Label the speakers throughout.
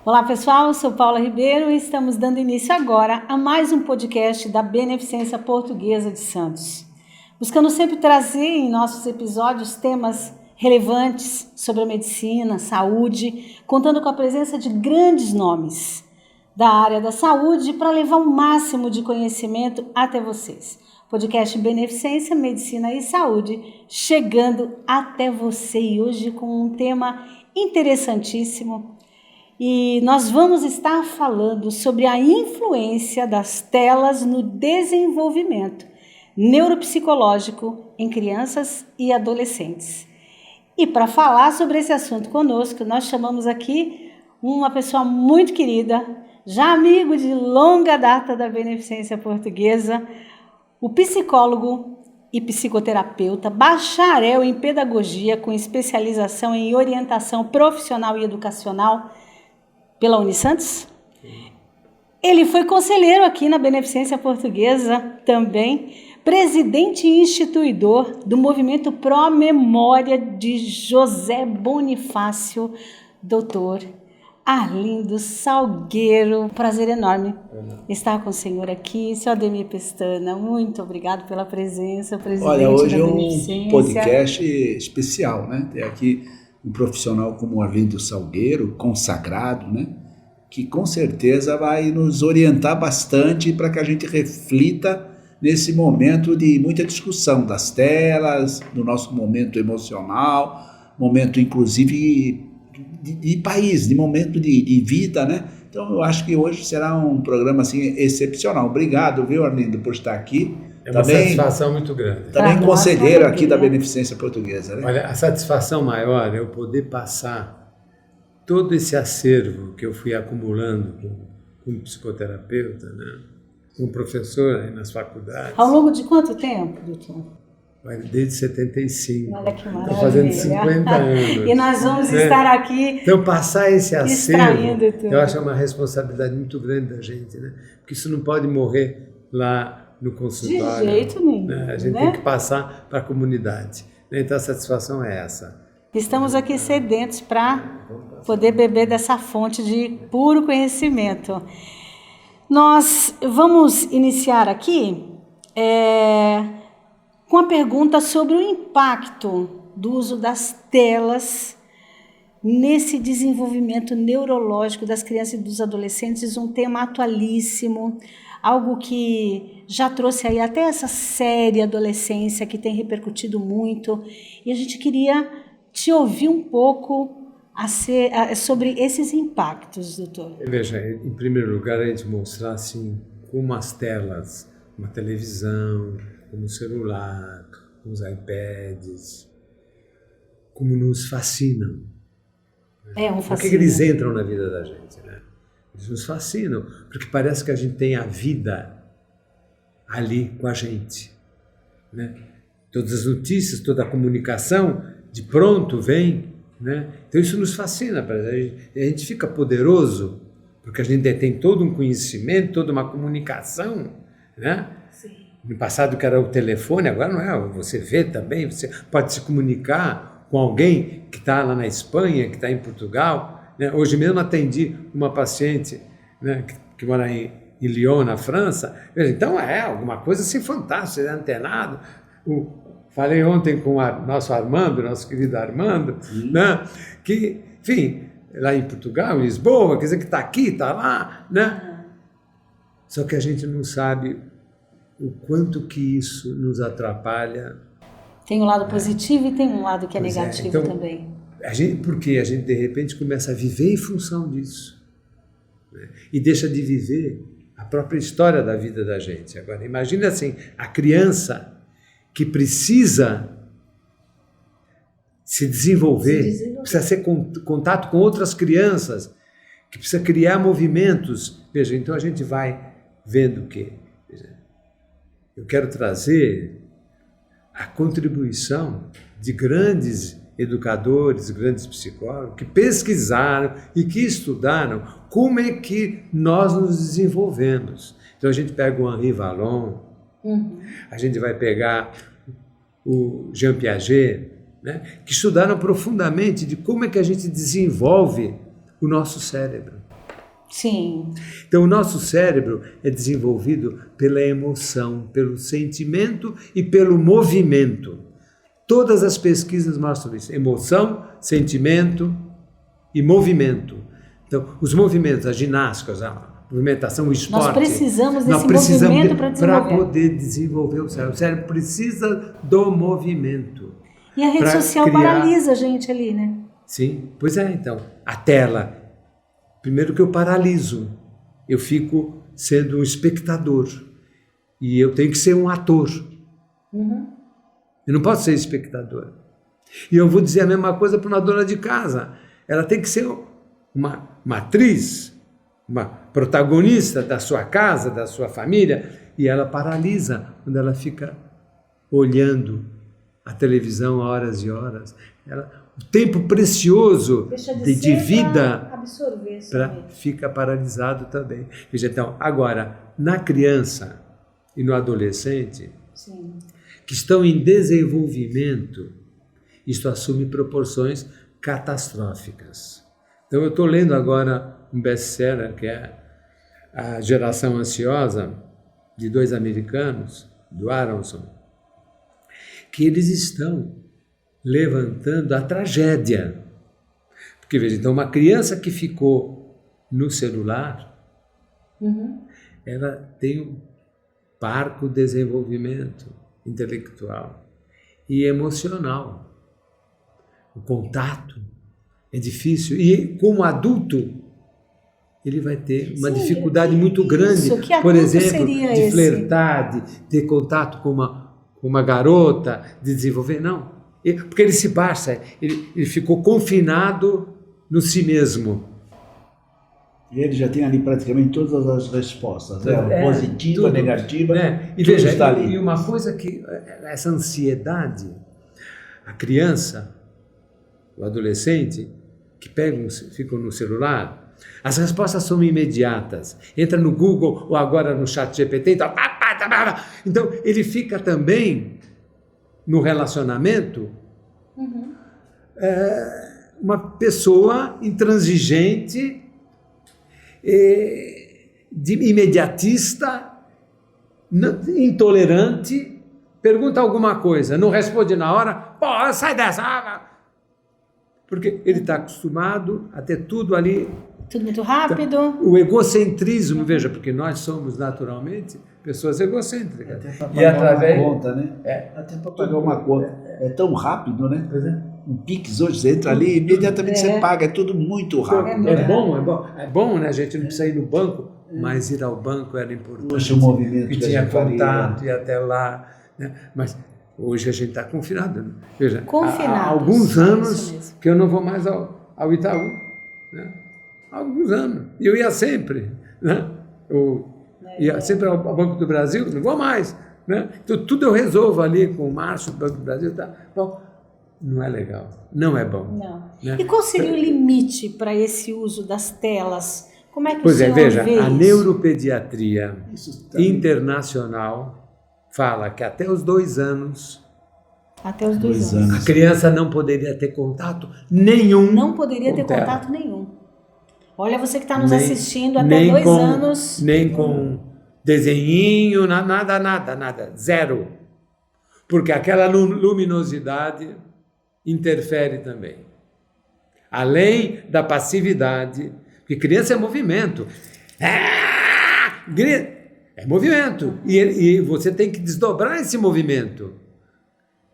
Speaker 1: Olá pessoal, eu sou Paula Ribeiro e estamos dando início agora a mais um podcast da Beneficência Portuguesa de Santos. Buscando sempre trazer em nossos episódios temas relevantes sobre a medicina, saúde, contando com a presença de grandes nomes da área da saúde para levar o máximo de conhecimento até vocês. Podcast Beneficência, Medicina e Saúde, chegando até você e hoje com um tema interessantíssimo. E nós vamos estar falando sobre a influência das telas no desenvolvimento neuropsicológico em crianças e adolescentes. E para falar sobre esse assunto conosco, nós chamamos aqui uma pessoa muito querida, já amigo de longa data da Beneficência Portuguesa, o psicólogo e psicoterapeuta, bacharel em pedagogia com especialização em orientação profissional e educacional pela Unisantos. Ele foi conselheiro aqui na Beneficência Portuguesa também, presidente e instituidor do movimento Pró Memória de José Bonifácio, doutor Arlindo Salgueiro. Prazer enorme estar com o senhor aqui. Senhor Ademir Pestana, muito obrigado pela presença, presidente.
Speaker 2: Olha, hoje
Speaker 1: da
Speaker 2: é um podcast especial, né? Tem aqui um profissional como o Arlindo Salgueiro, consagrado, né? Que com certeza vai nos orientar bastante para que a gente reflita nesse momento de muita discussão das telas, do nosso momento emocional, momento inclusive de país, de momento de vida, né? Então eu acho que hoje será um programa assim excepcional. Obrigado, viu, Arlindo, por estar aqui.
Speaker 3: É uma satisfação muito grande.
Speaker 2: Também conselheiro aqui da Beneficência Portuguesa, né?
Speaker 3: Olha, a satisfação maior é eu poder passar todo esse acervo que eu fui acumulando como psicoterapeuta, né? Como professor nas faculdades.
Speaker 1: Ao longo de quanto tempo, doutor?
Speaker 3: Desde 75.
Speaker 1: Olha que maravilha.
Speaker 3: Estou fazendo 50 anos.
Speaker 1: E nós vamos estar aqui.
Speaker 3: Então, passar esse acervo,
Speaker 1: tudo.
Speaker 3: eu acho uma responsabilidade muito grande da gente, né? Porque isso não pode morrer lá no consultório.
Speaker 1: De jeito nenhum.
Speaker 3: Né? A gente tem que passar para a comunidade. Então, a satisfação é essa.
Speaker 1: Estamos aqui sedentos para poder beber dessa fonte de puro conhecimento. Nós vamos iniciar aqui com a pergunta sobre o impacto do uso das telas nesse desenvolvimento neurológico das crianças e dos adolescentes, um tema atualíssimo, algo que já trouxe aí até essa série Adolescência, que tem repercutido muito, e a gente queria te ouvir um pouco sobre esses impactos, doutor.
Speaker 3: Veja, em primeiro lugar, a gente mostrar assim, como as telas, uma televisão, como o celular, os iPads, como nos fascinam.
Speaker 1: Um fascínio.
Speaker 3: Por que eles entram na vida da gente, né? Eles nos fascinam, porque parece que a gente tem a vida ali com a gente, né? Todas as notícias, toda a comunicação, de pronto vem, né? Então isso nos fascina, a gente fica poderoso, porque a gente tem todo um conhecimento, toda uma comunicação, né?
Speaker 1: Sim.
Speaker 3: No passado que era o telefone, agora não é, você vê também, você pode se comunicar com alguém que está lá na Espanha, que está em Portugal, né? Hoje mesmo atendi uma paciente, né, que mora em Lyon, na França. Então alguma coisa assim fantástica, antenado. Falei ontem com o nosso Armando, nosso querido Armando, né, que, enfim, lá em Portugal, em Lisboa, quer dizer que está aqui, está lá, né? Só que a gente não sabe o quanto que isso nos atrapalha.
Speaker 1: Tem um lado positivo e tem um lado que é negativo
Speaker 3: então,
Speaker 1: também.
Speaker 3: Porque a gente, de repente, começa a viver em função disso, né? E deixa de viver a própria história da vida da gente. Agora, imagina assim, a criança que precisa se desenvolver, precisa ter contato com outras crianças, que precisa criar movimentos. Veja, então a gente vai vendo o quê? Eu quero trazer a contribuição de grandes educadores, grandes psicólogos, que pesquisaram e que estudaram como é que nós nos desenvolvemos. Então a gente pega o Henri Vallon, a gente vai pegar o Jean Piaget, né, que estudaram profundamente de como é que a gente desenvolve o nosso cérebro.
Speaker 1: Sim.
Speaker 3: Então, o nosso cérebro é desenvolvido pela emoção, pelo sentimento e pelo movimento. Todas as pesquisas mostram isso. Emoção, sentimento e movimento. Então, os movimentos, a ginástica, a movimentação, o esporte.
Speaker 1: Nós precisamos desse movimento para desenvolver.
Speaker 3: Para poder desenvolver o cérebro. O cérebro precisa do movimento.
Speaker 1: E a rede social paralisa a gente ali, né?
Speaker 3: Sim, pois é, então. A tela. Primeiro que eu paraliso. Eu fico sendo um espectador. E eu tenho que ser um ator.
Speaker 1: Uhum.
Speaker 3: Eu não posso ser espectador. E eu vou dizer a mesma coisa para uma dona de casa. Ela tem que ser uma atriz, uma protagonista da sua casa, da sua família, e ela paralisa quando ela fica olhando a televisão horas e horas. O tempo precioso de vida fica paralisado também. Veja, então, agora, na criança e no adolescente, sim, que estão em desenvolvimento, isto assume proporções catastróficas. Então, eu estou lendo agora um best-seller, que é A Geração Ansiosa, de 2 americanos, do Aronson, que eles estão levantando a tragédia. Porque, veja, então, uma criança que ficou no celular, uhum, ela tem um parco desenvolvimento intelectual e emocional. O contato é difícil. E, como adulto, ele vai ter uma dificuldade muito grande, por exemplo, de flertar, de ter contato com uma garota, de desenvolver. Não. Porque ele se passa, ele ficou confinado no si mesmo.
Speaker 2: E ele já tem ali praticamente todas as respostas, né? Positiva, tudo, negativa,
Speaker 3: né? E veja, está ali. E uma coisa que, essa ansiedade, a criança, o adolescente, que ficam no celular, as respostas são imediatas. Entra no Google ou agora no ChatGPT, então ele fica também no relacionamento, uhum, uma pessoa intransigente, imediatista, intolerante, pergunta alguma coisa, não responde na hora, pô, sai dessa, porque ele está acostumado a ter tudo ali.
Speaker 1: Tudo muito rápido.
Speaker 3: O egocentrismo, veja, porque nós somos naturalmente pessoas egocêntricas.
Speaker 2: Até para pagar uma conta, né? Até para pagar uma conta. É tão rápido, né? Um Pix hoje, você entra ali, imediatamente você paga, é tudo muito rápido.
Speaker 3: É bom, né? A gente não precisa ir no banco, mas ir ao banco era importante.
Speaker 2: Hoje o movimento
Speaker 3: que tinha contato, ia até lá, né? Mas hoje a gente está confinado. Né? Veja, há alguns anos que eu não vou mais ao Itaú, né? Há alguns anos. E eu ia sempre, né? Eu ia sempre ao Banco do Brasil, não vou mais, né? Então, tudo eu resolvo ali com o Márcio do Banco do Brasil. Tá? Bom, não é legal, não é bom.
Speaker 1: Não. Né? E qual seria o limite para esse uso das telas? Como é que
Speaker 3: o
Speaker 1: senhor
Speaker 3: veja,
Speaker 1: vê
Speaker 3: a
Speaker 1: isso?
Speaker 3: Neuropediatria internacional fala que até os 2 anos...
Speaker 1: Até os 2 anos.
Speaker 3: A criança não poderia ter contato nenhum.
Speaker 1: Não poderia ter contato nenhum. Olha, você que está nos assistindo até 2 anos.
Speaker 3: Nem com desenhinho, nada. Zero. Porque aquela luminosidade interfere também. Além da passividade, porque criança é movimento. É movimento. E você tem que desdobrar esse movimento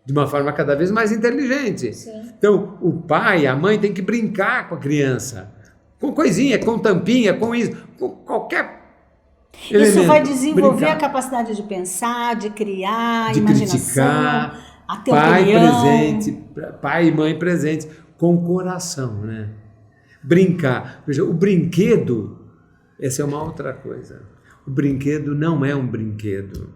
Speaker 3: de uma forma cada vez mais inteligente.
Speaker 1: Sim.
Speaker 3: Então, o pai, a mãe tem que brincar com a criança. Com coisinha, com tampinha, com isso, com qualquer elemento.
Speaker 1: Isso vai desenvolver a capacidade de pensar, de criar,
Speaker 3: de
Speaker 1: imaginação,
Speaker 3: criticar,
Speaker 1: a ter opinião.
Speaker 3: Pai e mãe presentes, com coração, né? Brincar. Veja, o brinquedo, essa é uma outra coisa. O brinquedo não é um brinquedo.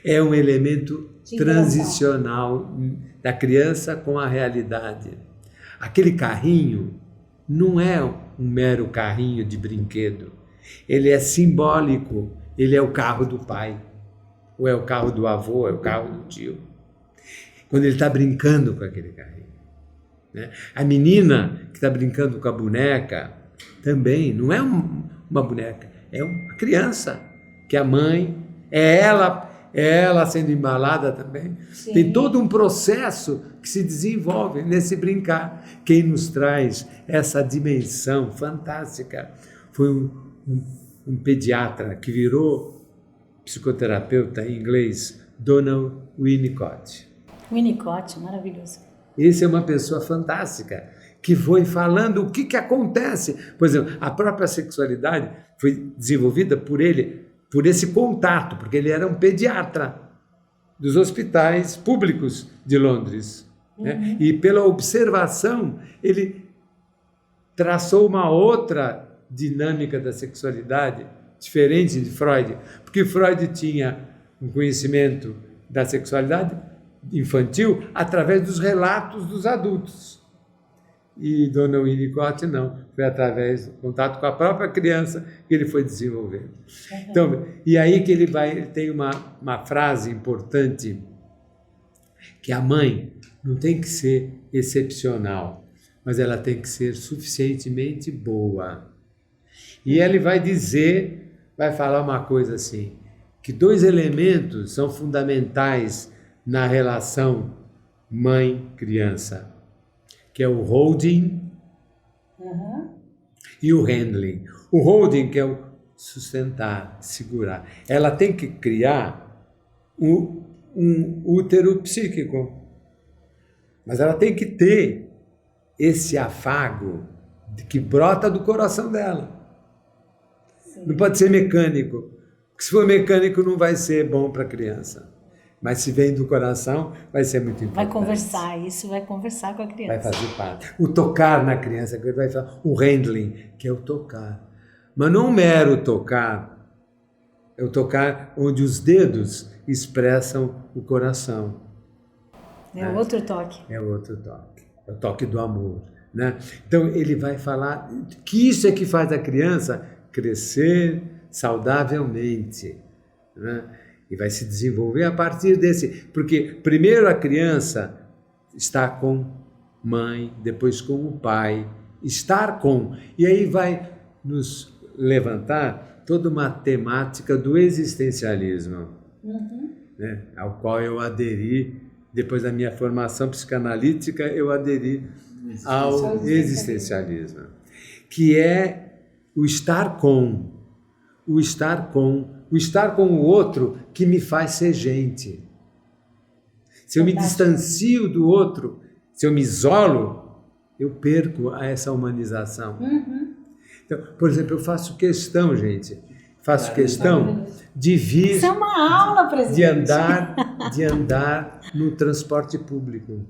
Speaker 3: É um elemento transicional da criança com a realidade. Aquele carrinho não é um mero carrinho de brinquedo. Ele é simbólico. Ele é o carro do pai. Ou é o carro do avô, é o carro do tio. Quando ele está brincando com aquele carrinho. Né? A menina que está brincando com a boneca, também não é uma boneca, é uma criança, que a mãe, é ela sendo embalada também.
Speaker 1: Sim.
Speaker 3: Tem todo um processo que se desenvolve nesse brincar. Quem nos traz essa dimensão fantástica foi um pediatra que virou psicoterapeuta em inglês, Donald Winnicott.
Speaker 1: Winnicott, maravilhoso.
Speaker 3: Esse é uma pessoa fantástica, que foi falando o que acontece. Por exemplo, a própria sexualidade foi desenvolvida por ele, por esse contato, porque ele era um pediatra dos hospitais públicos de Londres. Né? E pela observação, ele traçou uma outra dinâmica da sexualidade, diferente de Freud, porque Freud tinha um conhecimento da sexualidade infantil através dos relatos dos adultos. E Donald Winnicott não, foi através do contato com a própria criança que ele foi desenvolvendo. Então, e aí que ele tem uma frase importante, que a mãe não tem que ser excepcional, mas ela tem que ser suficientemente boa. E ele vai falar uma coisa assim, que 2 elementos são fundamentais na relação mãe-criança, que é o holding e o handling. O holding, que é o sustentar, segurar. Ela tem que criar um útero psíquico, mas ela tem que ter esse afago que brota do coração dela. Sim. Não pode ser mecânico, porque se for mecânico não vai ser bom para a criança. Mas se vem do coração, vai ser muito importante.
Speaker 1: Vai conversar, isso vai conversar com a criança.
Speaker 3: Vai fazer parte. O tocar na criança, que vai falar, o handling, que é o tocar. Mas não um mero tocar, é o tocar onde os dedos expressam o coração.
Speaker 1: É outro toque.
Speaker 3: É outro toque. É o toque do amor. Né? Então, ele vai falar que isso é que faz a criança crescer saudavelmente. Né? E vai se desenvolver a partir desse. Porque primeiro a criança está com mãe, depois com o pai. Estar com. E aí vai nos levantar toda uma temática do existencialismo, né? Ao qual eu aderi, depois da minha formação psicanalítica, eu aderi ao existencialismo, que é o estar com o outro que me faz ser gente. Se eu me distancio do outro, se eu me isolo, eu perco essa humanização. Então, por exemplo, eu faço questão, gente, de vir...
Speaker 1: Isso é uma aula, presidente.
Speaker 3: De andar no transporte público.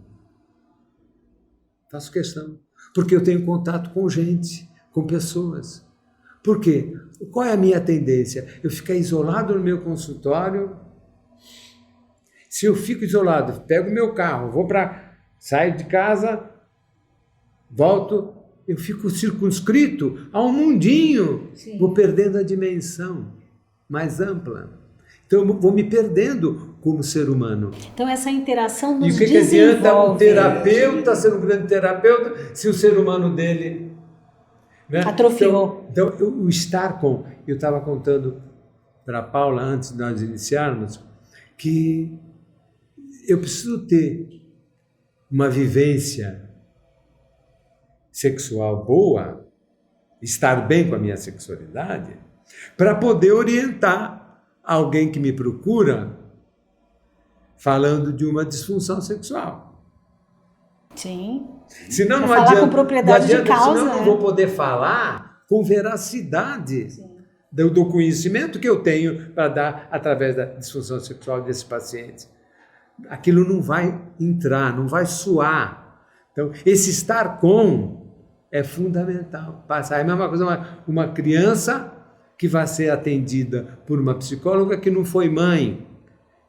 Speaker 3: Faço questão. Porque eu tenho contato com gente, com pessoas. Por quê? Qual é a minha tendência? Eu ficar isolado no meu consultório. Se eu fico isolado, pego o meu carro, saio de casa, volto, eu fico circunscrito a um mundinho. Sim. Vou perdendo a dimensão mais ampla. Então, eu vou me perdendo como ser humano.
Speaker 1: Então, essa interação nos
Speaker 3: desenvolve. E o que adianta um terapeuta ser um grande terapeuta se o ser humano dele... Né?
Speaker 1: Atrofiou.
Speaker 3: Então, o estar com... Eu estava contando para a Paula, antes de nós iniciarmos, que eu preciso ter uma vivência sexual boa, estar bem com a minha sexualidade, para poder orientar alguém que me procura falando de uma disfunção sexual.
Speaker 1: Sim.
Speaker 3: Senão não
Speaker 1: falar
Speaker 3: adianta,
Speaker 1: com propriedade de causa.
Speaker 3: Senão eu não vou poder falar com veracidade do conhecimento que eu tenho para dar através da disfunção sexual desse paciente. Aquilo não vai entrar, não vai soar. Então, esse estar com é fundamental. Passar. É a mesma coisa uma criança que vai ser atendida por uma psicóloga que não foi mãe,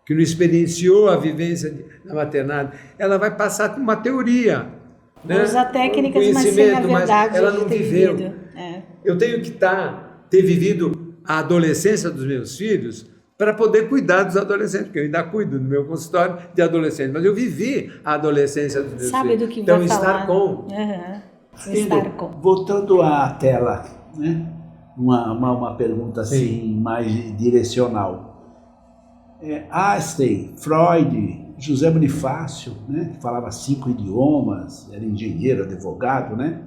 Speaker 3: que não experienciou a vivência da maternidade. Ela vai passar uma teoria. Né?
Speaker 1: Usar técnicas, mas sem a verdade.
Speaker 3: Ela não viveu. Eu tenho que ter vivido a adolescência dos meus filhos para poder cuidar dos adolescentes, porque eu ainda cuido no meu consultório de adolescentes, mas eu vivi a adolescência dos meus filhos.
Speaker 1: Sabe do que
Speaker 3: então,
Speaker 1: vai
Speaker 3: estar
Speaker 1: falar.
Speaker 3: com.
Speaker 2: Voltando à tela, né? Uma pergunta assim, mais direcional. Einstein, Freud, José Bonifácio, né? Que falava 5 idiomas, era engenheiro, advogado, né?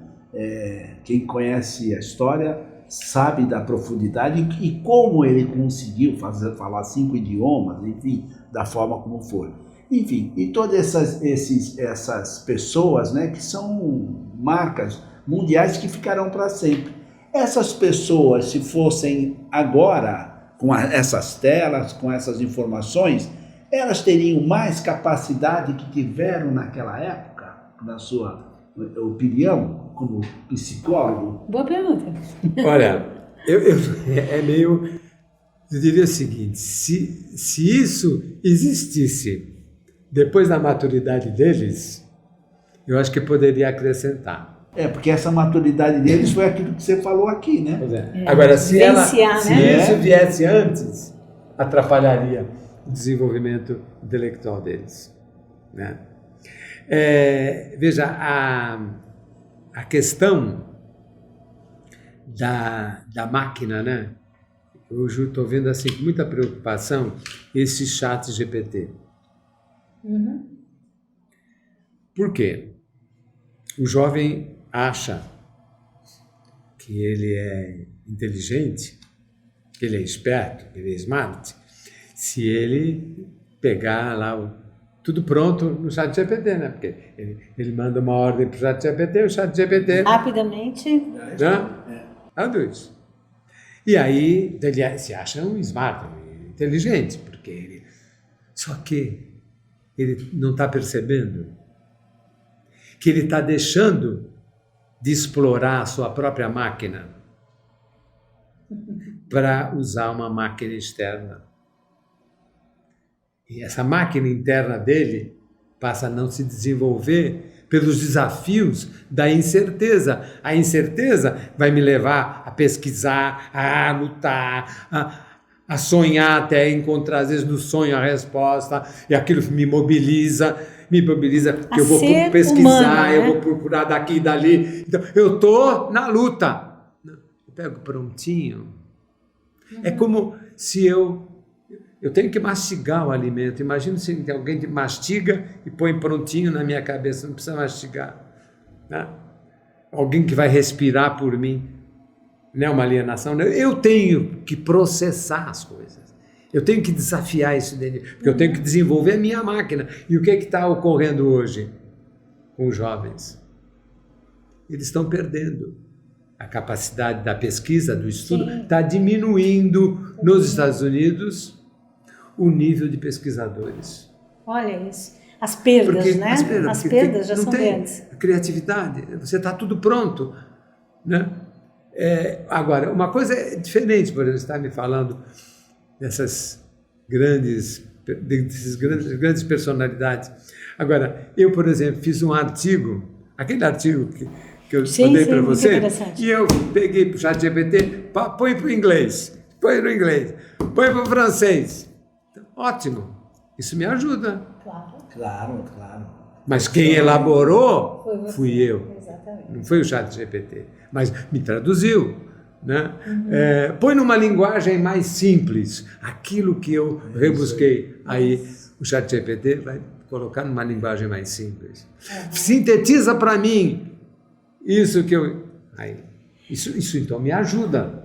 Speaker 2: Quem conhece a história sabe da profundidade e como ele conseguiu falar 5 idiomas, enfim, da forma como foi. Enfim, e todas essas pessoas, né, que são marcas mundiais que ficarão para sempre. Essas pessoas, se fossem agora, com essas telas, com essas informações, elas teriam mais capacidade que tiveram naquela época, na sua opinião, como psicólogo?
Speaker 1: Boa pergunta.
Speaker 3: Olha, eu diria o seguinte, se isso existisse depois da maturidade deles, eu acho que poderia acrescentar.
Speaker 2: Porque essa maturidade deles foi aquilo que você falou aqui, né?
Speaker 3: Pois é. Agora, se isso viesse antes, atrapalharia o desenvolvimento intelectual deles, né? Veja, a questão da máquina, né? Hoje eu estou vendo assim com muita preocupação esse chat GPT.
Speaker 1: Uhum.
Speaker 3: Por quê? O jovem acha que ele é inteligente, que ele é esperto, que ele é smart, se ele pegar lá tudo pronto no chat GPT, né? Porque ele manda uma ordem para o chat GPT, o chat GPT...
Speaker 1: Rapidamente.
Speaker 3: Né? Traduz. E aí ele se acha um smart, um inteligente, porque ele... Só que ele não está percebendo que ele está deixando de explorar a sua própria máquina para usar uma máquina externa. E essa máquina interna dele passa a não se desenvolver pelos desafios da incerteza. A incerteza vai me levar a pesquisar, a lutar, a sonhar até encontrar, às vezes, no sonho a resposta, e aquilo me mobiliza, porque eu vou pesquisar, humano, né? Eu vou procurar daqui e dali. Então, eu estou na luta. Eu pego prontinho. Uhum. É como se eu tenho que mastigar o alimento. Imagina se alguém mastiga e põe prontinho na minha cabeça, não precisa mastigar. Né? Alguém que vai respirar por mim. Não é uma alienação. Eu tenho que processar as coisas. Eu tenho que desafiar isso dentro, porque eu tenho que desenvolver a minha máquina. E o que está ocorrendo hoje com os jovens? Eles estão perdendo. A capacidade da pesquisa, do estudo, está diminuindo nos Estados Unidos o nível de pesquisadores.
Speaker 1: Olha isso. As perdas, né? As perdas já são grandes.
Speaker 3: Criatividade, você está tudo pronto, né? Agora, uma coisa é diferente, por exemplo, você está me falando dessas grandes personalidades. Agora, eu, por exemplo, fiz um artigo, aquele artigo que eu mandei para você, e eu peguei para o chat GPT, põe para o inglês, põe para o francês. Ótimo, isso me ajuda.
Speaker 2: Claro.
Speaker 3: Mas quem elaborou fui eu.
Speaker 1: Exatamente.
Speaker 3: Não foi o chat GPT, mas me traduziu. Né? Uhum. Põe numa linguagem mais simples aquilo que eu rebusquei. Aí o chat GPT vai colocar numa linguagem mais simples. Uhum. Sintetiza para mim isso que eu... Isso então me ajuda.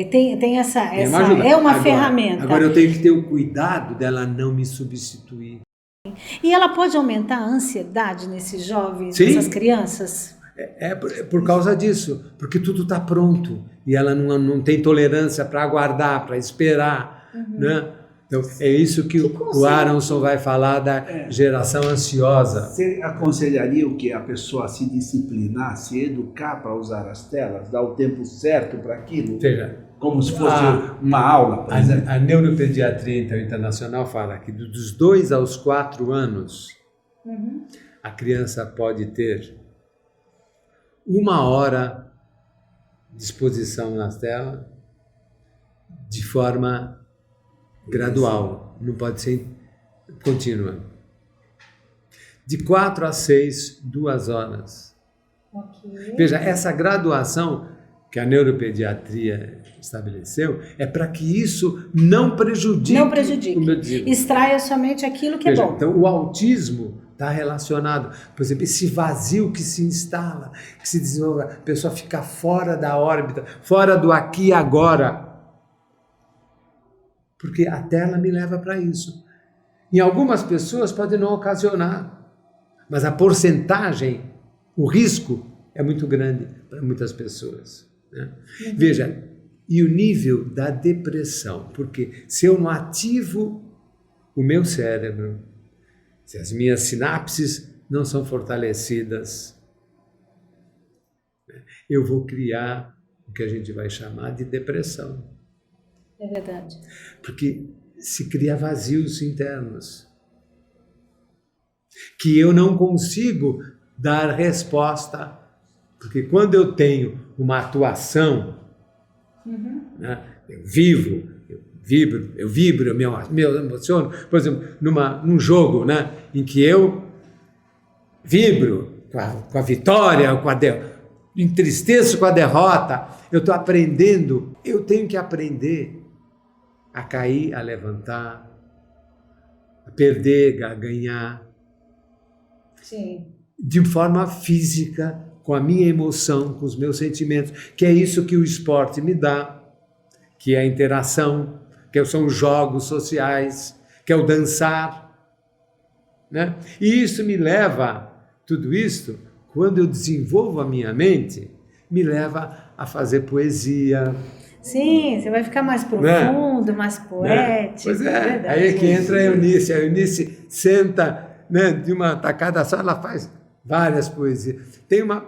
Speaker 1: Tem essa é uma ferramenta.
Speaker 3: Agora eu tenho que ter o cuidado dela não me substituir.
Speaker 1: E ela pode aumentar a ansiedade nesses jovens, nessas crianças?
Speaker 3: Por causa disso, porque tudo está pronto e ela não tem tolerância para aguardar, para esperar, né? Então, é isso que o Aronson vai falar da geração ansiosa.
Speaker 2: Você aconselharia o que? A pessoa se disciplinar, se educar para usar as telas, dar o tempo certo para aquilo?
Speaker 3: Veja,
Speaker 2: como se fosse uma aula, por exemplo.
Speaker 3: A Neuropediatria Internacional fala que dos 2 aos 4 anos, a criança pode ter 1 hora de exposição nas telas de forma gradual, não pode ser contínua. De 4 a 6, 2 horas.
Speaker 1: Okay.
Speaker 3: Veja, essa graduação que a neuropediatria estabeleceu é para que isso não prejudique o meu desenvolvimento.
Speaker 1: Extraia somente aquilo que
Speaker 3: Veja,
Speaker 1: é bom.
Speaker 3: então, o autismo está relacionado, por exemplo, esse vazio que se instala, que se desenvolve, a pessoa fica fora da órbita, fora do aqui e agora. Porque a tela me leva para isso. Em algumas pessoas pode não ocasionar, mas a porcentagem, o risco é muito grande para muitas pessoas. Né? Veja, e o nível da depressão, porque se eu não ativo o meu cérebro, se as minhas sinapses não são fortalecidas, eu vou criar o que a gente vai chamar de depressão.
Speaker 1: É verdade.
Speaker 3: Porque se cria vazios internos que eu não consigo dar resposta. Porque quando eu tenho uma atuação, né, eu vibro, eu me emociono. Por exemplo, num jogo, né, em que eu vibro com a vitória, entristeço com a derrota, eu estou aprendendo, eu tenho que aprender a cair, a levantar, a perder, a ganhar.
Speaker 1: Sim.
Speaker 3: De forma física, com a minha emoção, com os meus sentimentos, que é isso que o esporte me dá, que é a interação, que são os jogos sociais, que é o dançar, né? E isso me leva, tudo isso, quando eu desenvolvo a minha mente, me leva a fazer poesia.
Speaker 1: Sim, você vai ficar mais profundo, né? Mais poético.
Speaker 3: Pois é, aí é que entra a Eunice senta, né, de uma tacada só, ela faz várias poesias. Tem uma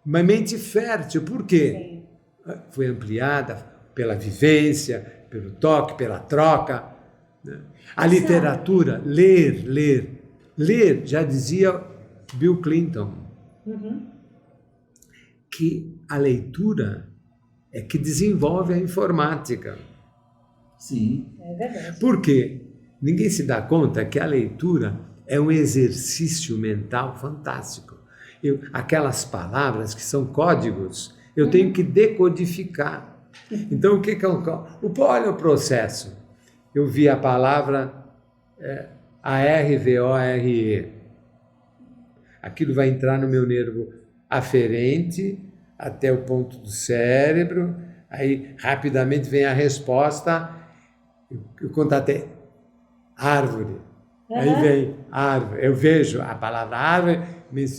Speaker 3: mente fértil, por quê? Sim. Foi ampliada pela vivência, pelo toque, pela troca. Né? A literatura, ler, já dizia Bill Clinton, que a leitura é que desenvolve a informática.
Speaker 1: Sim, é verdade.
Speaker 3: Por quê? Ninguém se dá conta que a leitura é um exercício mental fantástico. Aquelas palavras que são códigos, eu tenho que decodificar. Então, o que é um código? Olha o processo. Eu vi a palavra ARVORE. Aquilo vai entrar no meu nervo aferente, até o ponto do cérebro, aí rapidamente vem a resposta, eu contatei árvore, aí vem árvore, eu vejo a palavra árvore,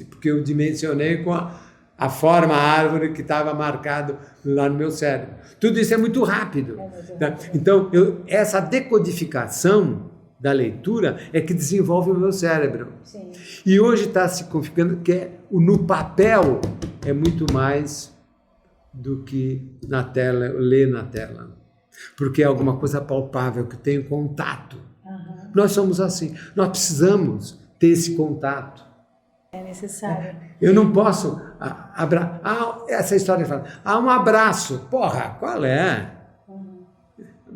Speaker 3: porque eu dimensionei com a forma árvore que estava marcado lá no meu cérebro. Tudo isso é muito rápido. Tá? Então, essa decodificação da leitura é que desenvolve o meu cérebro.
Speaker 1: Sim.
Speaker 3: E hoje está se configurando que no papel é muito mais do que na tela, ler na tela. Porque é alguma coisa palpável, que tem contato. Nós somos assim, nós precisamos ter esse contato.
Speaker 1: É necessário.
Speaker 3: Eu não posso essa história fala, um abraço. Porra, qual é?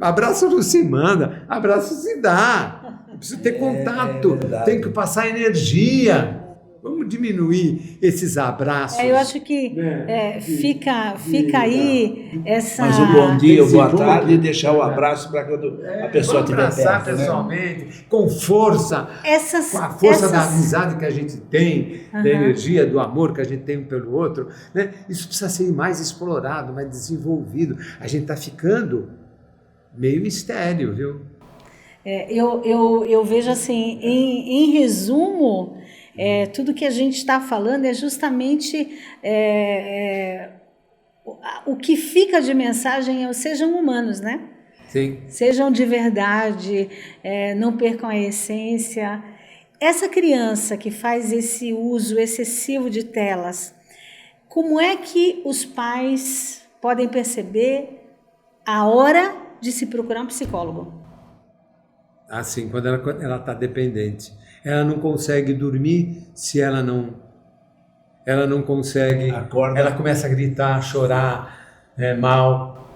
Speaker 3: Abraço não se manda, abraço se dá. Preciso ter contato, tem que passar energia. Vamos diminuir esses abraços.
Speaker 1: Eu acho que fica aí essa...
Speaker 2: Mas o bom dia, o boa tarde, e deixar o abraço para quando a pessoa estiver perto.
Speaker 3: Abraçar pessoalmente, com força, com a força da amizade que a gente tem, da energia, do amor que a gente tem um pelo outro. Né? Isso precisa ser mais explorado, mais desenvolvido. A gente está ficando meio estéril, viu?
Speaker 1: Eu vejo assim, em resumo... tudo que a gente está falando é justamente o que fica de mensagem sejam humanos, né?
Speaker 3: Sim.
Speaker 1: Sejam de verdade, não percam a essência. Essa criança que faz esse uso excessivo de telas, como é que os pais podem perceber a hora de se procurar um psicólogo?
Speaker 3: Assim, quando ela está dependente. Ela não consegue dormir se ela não consegue.
Speaker 2: Acorda.
Speaker 3: Ela começa a gritar, a chorar, mal.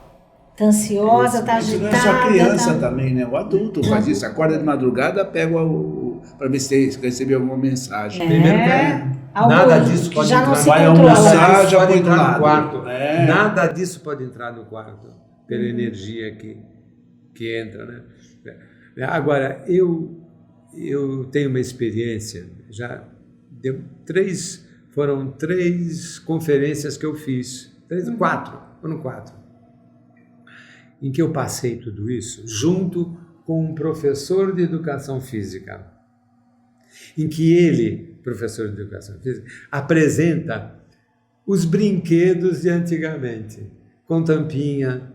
Speaker 1: Está ansiosa, está agitada.
Speaker 2: Isso não é só criança também, né? O adulto faz isso. Acorda de madrugada, pega o para ver se recebeu alguma mensagem.
Speaker 3: Primeiro que
Speaker 1: algo
Speaker 3: nada disso
Speaker 1: que
Speaker 3: pode
Speaker 1: já não
Speaker 3: entrar
Speaker 1: se
Speaker 2: vai
Speaker 1: controla.
Speaker 2: almoçar, já
Speaker 3: pode
Speaker 2: põe do
Speaker 3: entrar no
Speaker 2: lado.
Speaker 3: quarto.
Speaker 2: É.
Speaker 3: Nada disso pode entrar no quarto pela energia que entra, né? Agora, eu tenho uma experiência, já deu foram 3 conferências que eu fiz, 4, em que eu passei tudo isso junto com um professor de educação física, em que ele, professor de educação física, apresenta os brinquedos de antigamente, com tampinha,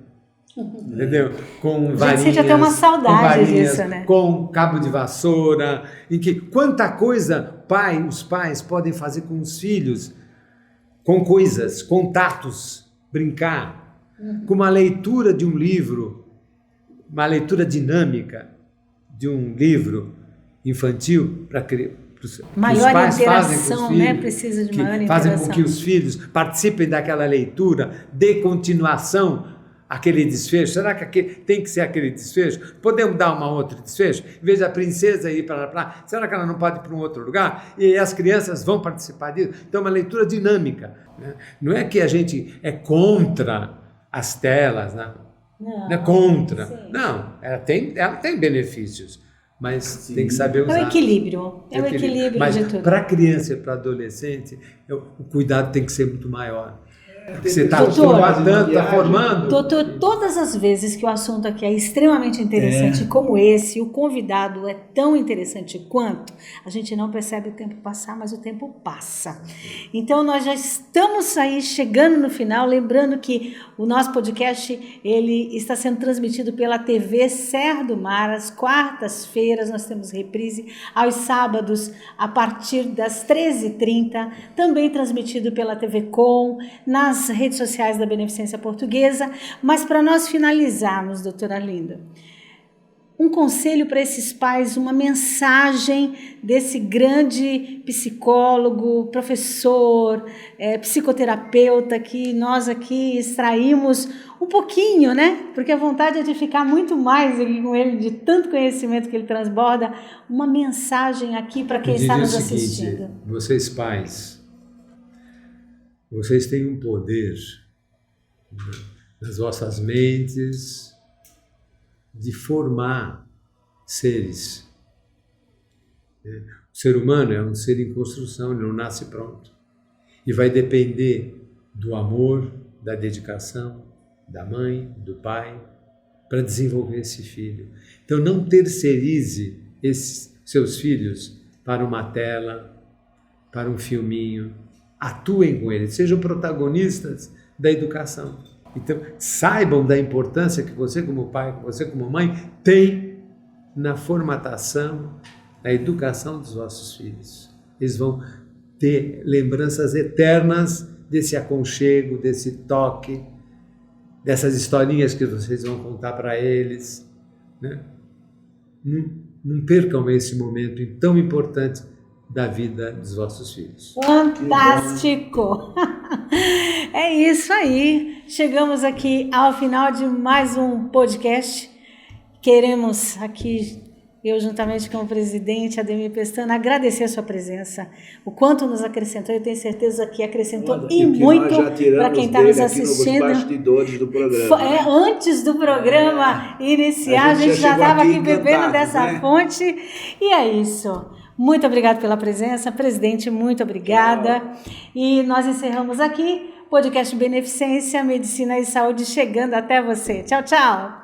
Speaker 3: entendeu? Com varinhas,
Speaker 1: você já tem uma saudade disso, né?
Speaker 3: Com cabo de vassoura, em que quanta coisa os pais podem fazer com os filhos, com coisas, contatos, brincar, com uma leitura de um livro, uma leitura dinâmica de um livro infantil para
Speaker 1: maior
Speaker 3: os pais fazem com
Speaker 1: interação,
Speaker 3: os filhos,
Speaker 1: né? Precisa de maior
Speaker 3: fazem
Speaker 1: interação.
Speaker 3: com que os filhos participem daquela leitura, dê continuação àquele desfecho. Será que tem que ser aquele desfecho? Podemos dar um outro desfecho? Em vez da princesa ir para lá, será que ela não pode ir para um outro lugar? E as crianças vão participar disso? Então, é uma leitura dinâmica, né? Não é que a gente é contra as telas, né? Não é contra.
Speaker 1: Sim.
Speaker 3: Não, ela tem benefícios, mas tem que saber usar.
Speaker 1: É o equilíbrio. É o equilíbrio
Speaker 3: mas
Speaker 1: de tudo.
Speaker 3: para criança e para adolescente, o cuidado tem que ser muito maior. Porque você está formando.
Speaker 1: Doutor, todas as vezes que o assunto aqui é extremamente interessante, como esse, o convidado é tão interessante quanto, a gente não percebe o tempo passar, mas o tempo passa. Então, nós já estamos aí chegando no final, lembrando que o nosso podcast, ele está sendo transmitido pela TV Serra do Mar, às quartas-feiras nós temos reprise, aos sábados, a partir das 13h30, também transmitido pela TV Com, nas redes sociais da Beneficência Portuguesa. Mas para nós finalizarmos, doutora Arlinda, um conselho para esses pais, uma mensagem desse grande psicólogo, professor, psicoterapeuta, que nós aqui extraímos um pouquinho, né? Porque a vontade é de ficar muito mais aqui com ele, de tanto conhecimento que ele transborda. Uma mensagem aqui para quem está nos assistindo.
Speaker 3: Vocês pais, vocês têm um poder nas vossas mentes de formar seres. O ser humano é um ser em construção, ele não nasce pronto. E vai depender do amor, da dedicação, da mãe, do pai, para desenvolver esse filho. Então não terceirize esses seus filhos para uma tela, para um filminho. Atuem com eles, sejam protagonistas da educação. Então, saibam da importância que você como pai, que você como mãe, tem na formatação, na educação dos vossos filhos. Eles vão ter lembranças eternas desse aconchego, desse toque, dessas historinhas que vocês vão contar para eles, né? Não percam esse momento tão importante da vida dos vossos filhos.
Speaker 1: Fantástico! É isso aí. Chegamos aqui ao final de mais um podcast. Queremos aqui, eu juntamente com o presidente Ademir Pestana, agradecer a sua presença, o quanto nos acrescentou. Eu tenho certeza que acrescentou e muito para quem está nos assistindo.
Speaker 2: Nos bastidores do programa.
Speaker 1: Antes do programa iniciar, a gente já estava aqui bebendo dessa fonte. E é isso. Muito obrigada pela presença, presidente, muito obrigada. Tchau. E nós encerramos aqui o podcast Beneficência, Medicina e Saúde chegando até você. Tchau, tchau.